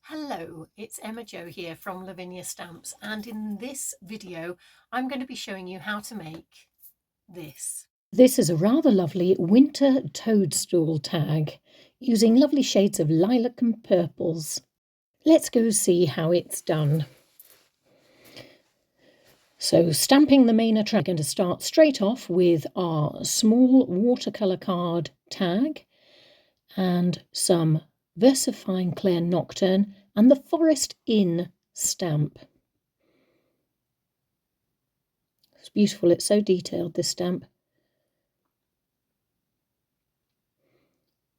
Hello, it's Emma Jo here from Lavinia Stamps, and in this video I'm going to be showing you how to make this. This is a rather lovely winter toadstool tag using lovely shades of lilac and purples. Let's go see how it's done. So stamping the main attraction, I'm going to start straight off with our small watercolour card tag and some Versafine Clair Nocturne and the Forest Inn stamp. It's beautiful, it's so detailed, this stamp.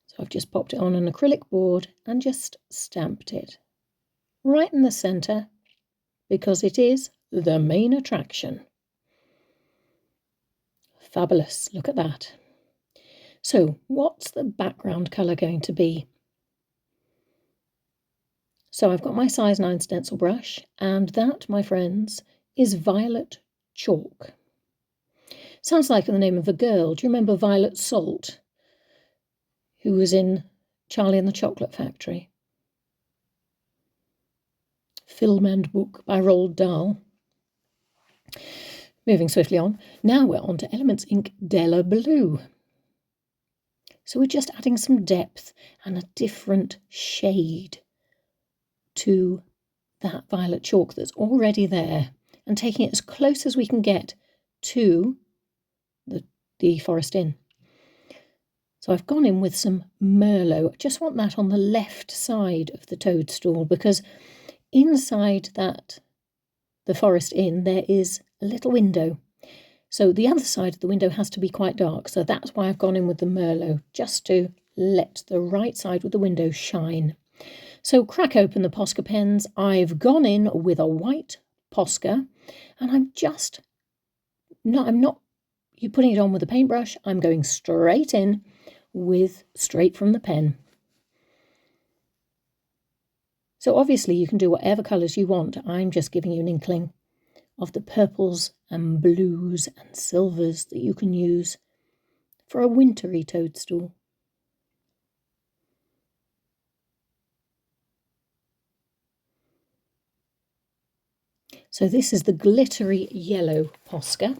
So I've just popped it on an acrylic board and just stamped it right in the centre because it is the main attraction. Fabulous, look at that. So what's the background colour going to be? So I've got my size 9 stencil brush, and that, my friends, is Violet Chalk. Sounds like the name of a girl. Do you remember Violet Salt, who was in Charlie and the Chocolate Factory? Film and book by Roald Dahl. Moving swiftly on. Now we're on to Elements Ink Della Blue. So we're just adding some depth and a different shade to that violet chalk that's already there and taking it as close as we can get to the Forest Inn. So I've gone in with some Merlot. I just want that on the left side of the toadstool because inside the Forest Inn there is a little window. So the other side of the window has to be quite dark. So that's why I've gone in with the Merlot, just to let the right side of the window shine. So crack open the Posca pens. I've gone in with a white Posca and I'm not you putting it on with a paintbrush. I'm going straight in straight from the pen. So obviously you can do whatever colours you want. I'm just giving you an inkling of the purples and blues and silvers that you can use for a wintry toadstool. So this is the glittery yellow Posca.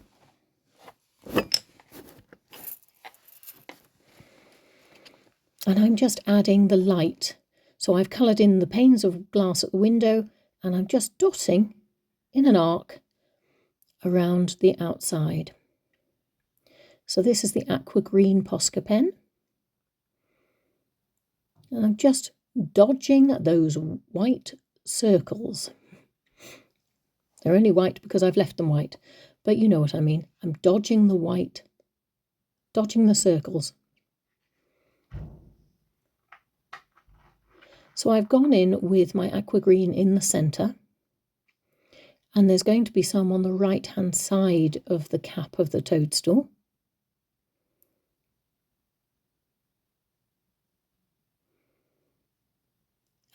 And I'm just adding the light. So I've coloured in the panes of glass at the window and I'm just dotting in an arc around the outside. So this is the aqua green Posca pen. And I'm just dodging those white circles. They're only white because I've left them white, but you know what I mean. I'm dodging the white, dodging the circles. So I've gone in with my aqua green in the centre, and there's going to be some on the right hand side of the cap of the toadstool.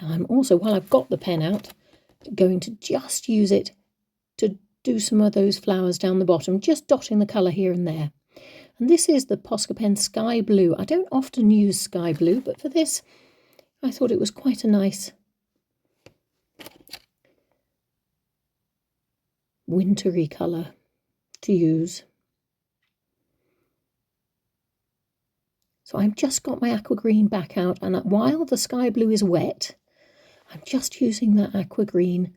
And I'm also, while I've got the pen out, going to just use it to do some of those flowers down the bottom, just dotting the colour here and there. And this is the Posca Pen Sky Blue. I don't often use sky blue, but for this I thought it was quite a nice wintry colour to use. So I've just got my aqua green back out, and while the sky blue is wet, I'm just using that aqua green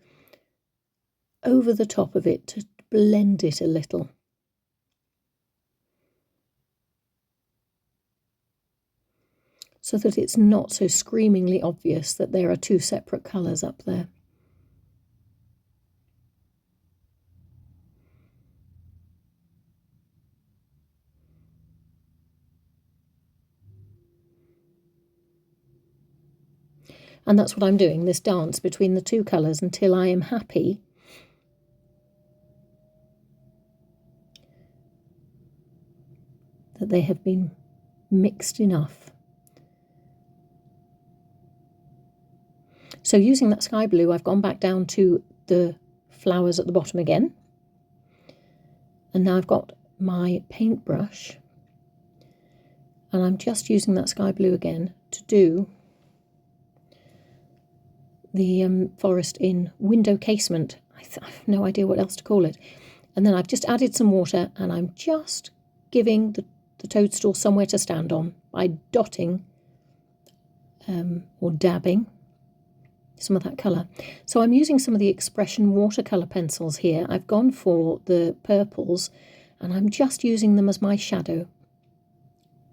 over the top of it to blend it a little. So that it's not so screamingly obvious that there are two separate colours up there. And that's what I'm doing, this dance between the two colours until I am happy that they have been mixed enough. So using that sky blue, I've gone back down to the flowers at the bottom again. And now I've got my paintbrush and I'm just using that sky blue again to do the forest in window casement. I have no idea what else to call it. And then I've just added some water, and I'm just giving the toadstool somewhere to stand on by dotting or dabbing some of that colour. So I'm using some of the Expression watercolour pencils here. I've gone for the purples, and I'm just using them as my shadow.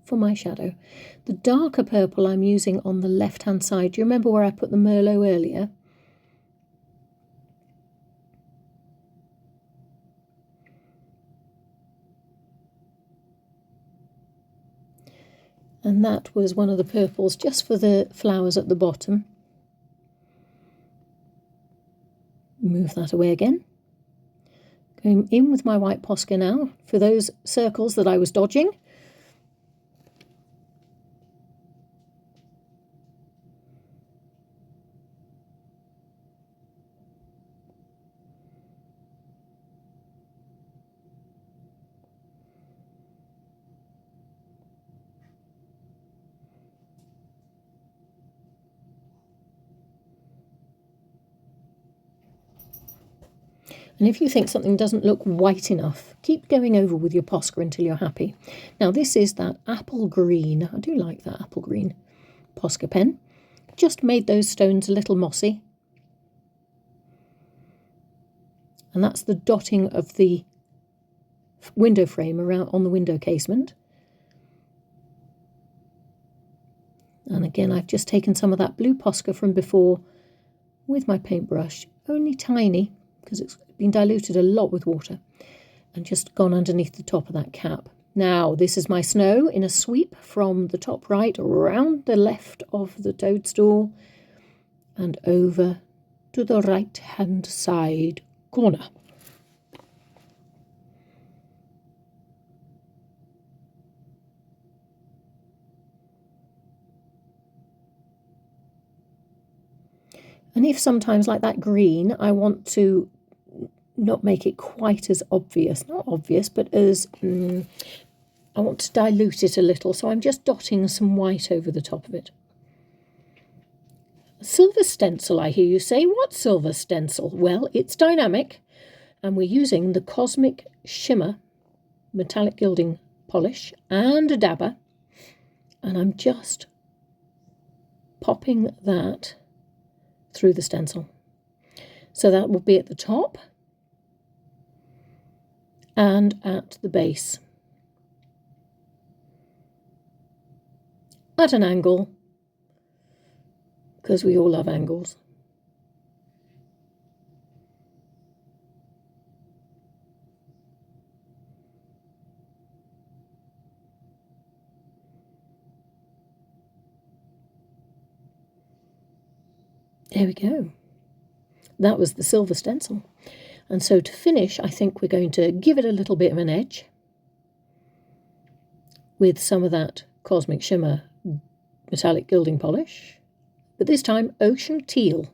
For my shadow. The darker purple I'm using on the left hand side. Do you remember where I put the Merlot earlier? And that was one of the purples just for the flowers at the bottom. Move that away again. Going in with my white Posca now for those circles that I was dodging. And if you think something doesn't look white enough, keep going over with your Posca until you're happy. Now this is that apple green. I do like that apple green Posca pen. Just made those stones a little mossy. And that's the dotting of the window frame around on the window casement. And again, I've just taken some of that blue Posca from before with my paintbrush, only tiny, because it's been diluted a lot with water, and just gone underneath the top of that cap. Now, this is my snow in a sweep from the top right around the left of the toadstool and over to the right-hand side corner. And if sometimes, like that green, I want to not make it quite as obvious, not obvious, but as I want to dilute it a little, so I'm just dotting some white over the top of it. Silver stencil, I hear you say. What silver stencil? Well, it's dynamic, and we're using the Cosmic Shimmer metallic gilding polish and a dabber, and I'm just popping that through the stencil. So that will be at the top and at the base. At an angle, because we all love angles. There we go. That was the silver stencil. And so to finish, I think we're going to give it a little bit of an edge with some of that Cosmic Shimmer metallic gilding polish, but this time ocean teal,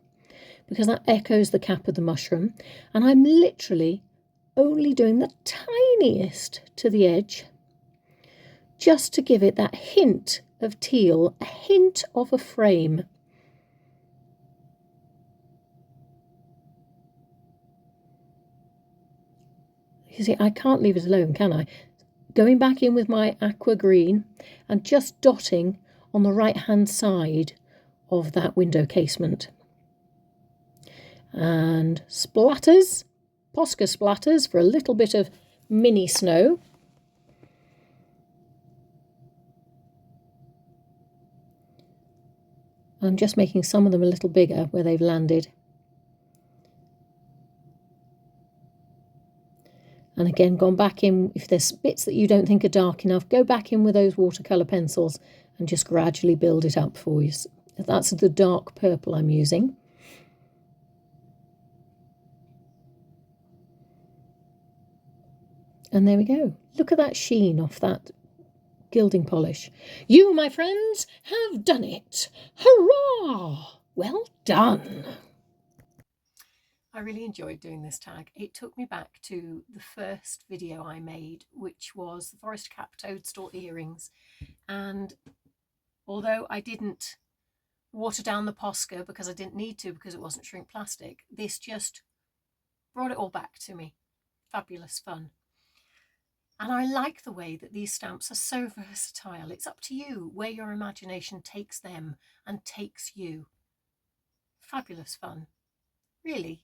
because that echoes the cap of the mushroom. And I'm literally only doing the tiniest to the edge, just to give it that hint of teal, a hint of a frame. You see, I can't leave it alone, can I? Going back in with my aqua green and just dotting on the right-hand side of that window casement. And splatters, Posca splatters for a little bit of mini snow. I'm just making some of them a little bigger where they've landed. And again, gone back in, if there's bits that you don't think are dark enough, go back in with those watercolour pencils and just gradually build it up for you. That's the dark purple I'm using. And there we go. Look at that sheen off that gilding polish. You, my friends, have done it. Hurrah! Well done. I really enjoyed doing this tag. It took me back to the first video I made, which was the forest cap toadstool earrings. And although I didn't water down the Posca because I didn't need to because it wasn't shrink plastic. This just brought it all back to me. Fabulous fun. And I like the way that these stamps are so versatile. It's up to you where your imagination takes them and takes you. Fabulous fun. Really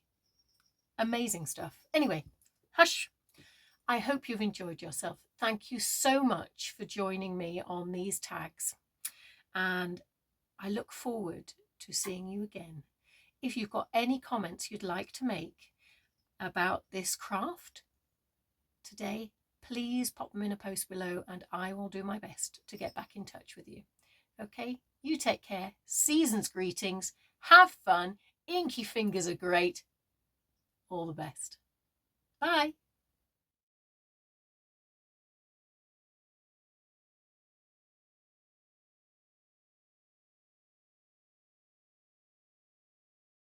amazing stuff. Anyway, hush. I hope you've enjoyed yourself. Thank you so much for joining me on these tags. And I look forward to seeing you again. If you've got any comments you'd like to make about this craft today, please pop them in a post below and I will do my best to get back in touch with you. Okay, you take care. Season's greetings. Have fun. Inky fingers are great. All the best. Bye.